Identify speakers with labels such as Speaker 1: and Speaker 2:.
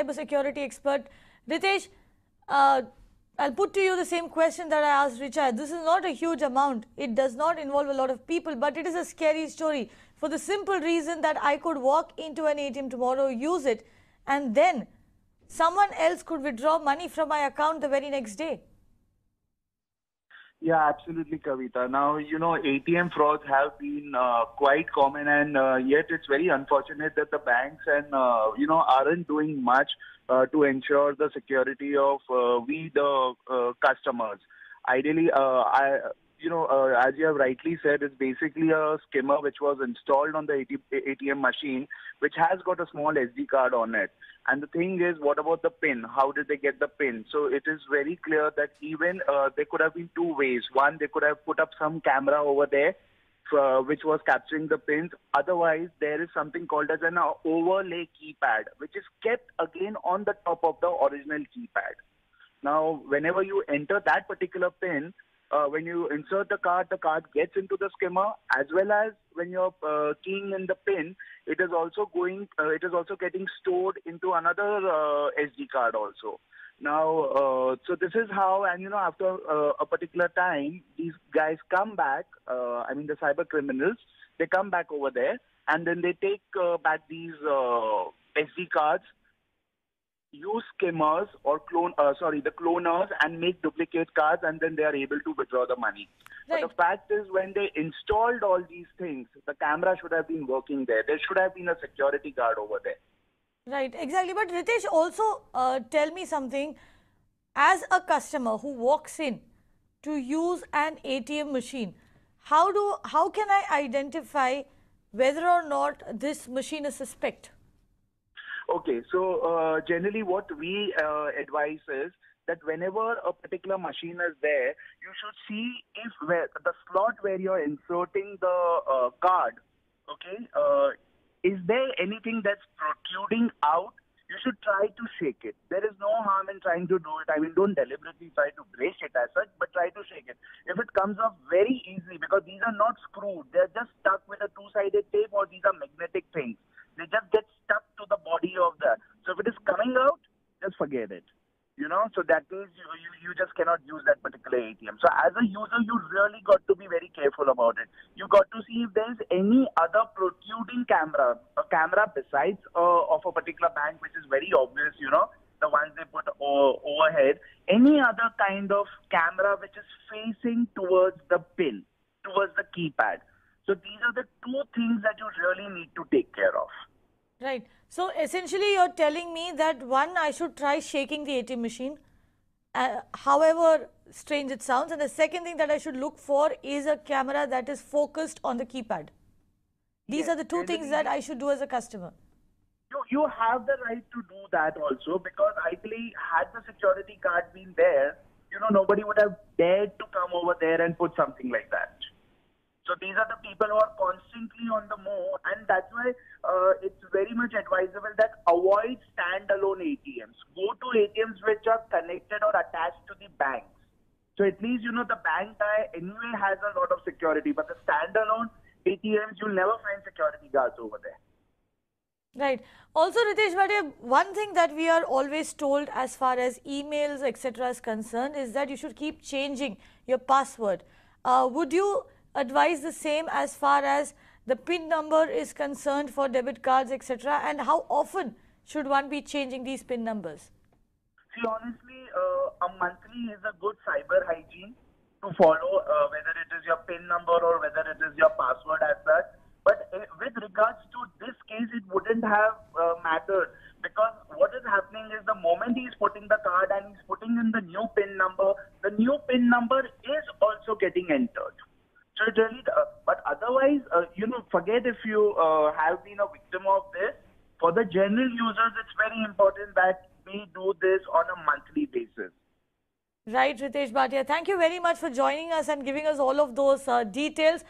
Speaker 1: cybersecurity expert. Ritesh, I'll put to you the same question that I asked Richard. This is not a huge amount. It does not involve a lot of people, but it is a scary story for the simple reason that I could walk into an ATM tomorrow, use it, and then someone else could withdraw money from my account the very next day.
Speaker 2: Yeah, absolutely, Kavita. Now, ATM frauds have been quite common, and yet it's very unfortunate that the banks and, aren't doing much to ensure the security of the customers. Ideally, as you have rightly said, it's basically a skimmer which was installed on the ATM machine, which has got a small SD card on it. And the thing is, what about the PIN? How did they get the PIN? So it is very clear that even there could have been two ways. One, they could have put up some camera over there, which was capturing the pins. Otherwise, there is something called as an overlay keypad, which is kept again on the top of the original keypad. Now, whenever you enter that particular PIN, when you insert the card gets into the skimmer, as well as when you're keying in the PIN, it is also getting stored into another SD card also. Now, so this is how, and after a particular time, these guys come back, the cyber criminals, they come back over there, and then they take back these SD cards, use skimmers or the cloners, and make duplicate cards, and then they are able to withdraw the money. Right. But the fact is, when they installed all these things, the camera should have been working there. There should have been a security guard over there.
Speaker 1: Right, exactly. But Ritesh, also tell me something. As a customer who walks in to use an ATM machine, how can I identify whether or not this machine is suspect?
Speaker 2: Okay, so generally what we advise is that whenever a particular machine is there, you should see if the slot where you're inserting the card, okay, is there anything that's protruding out? You should try to shake it. There is no harm in trying to do it. Don't deliberately try to break it as such, but try to shake it. If it comes off very easily, because these are not screwed, they're just stuck with a two-sided tape, or these are magnetic things. They just get stuck to the body of that. So if it is coming out, just forget it. So that means you just cannot use that particular ATM. So as a user, you really got to be very careful about it. You got to see if there is any other protruding camera, a camera besides of a particular bank, which is very obvious, the ones they put overhead. Any other kind of camera which is facing towards the pin, towards the keypad. So these are the two things that you really need to take care of.
Speaker 1: Right. So essentially you're telling me that one, I should try shaking the ATM machine, however strange it sounds. And the second thing that I should look for is a camera that is focused on the keypad. These are the two things that I should do as a customer.
Speaker 2: You have the right to do that also, because ideally, had the security card been there, nobody would have dared to come over there and put something like that. So these are the people who are constantly on the move, and that's why it's very much advisable that avoid standalone ATMs. Go to ATMs which are connected or attached to the banks. So at least, the bank guy anyway has a lot of security, but the standalone ATMs, you'll never find security guards over there.
Speaker 1: Right. Also, Ritesh Bhatia, one thing that we are always told as far as emails, etc. is concerned is that you should keep changing your password. Would you advise the same as far as the PIN number is concerned for debit cards, etc.? And how often should one be changing these PIN numbers?
Speaker 2: See, honestly, a monthly is a good cyber hygiene to follow, whether it is your PIN number or whether it is your password as such. But with regards to this case, it wouldn't have mattered, because what is happening is the moment he's putting the card and he's putting in the new PIN number, the new PIN number is also getting entered. So it really, but otherwise, forget if you have been a victim of this. For the general users, it's very important that we do this on a monthly basis.
Speaker 1: Right, Ritesh Bhatia. Thank you very much for joining us and giving us all of those details.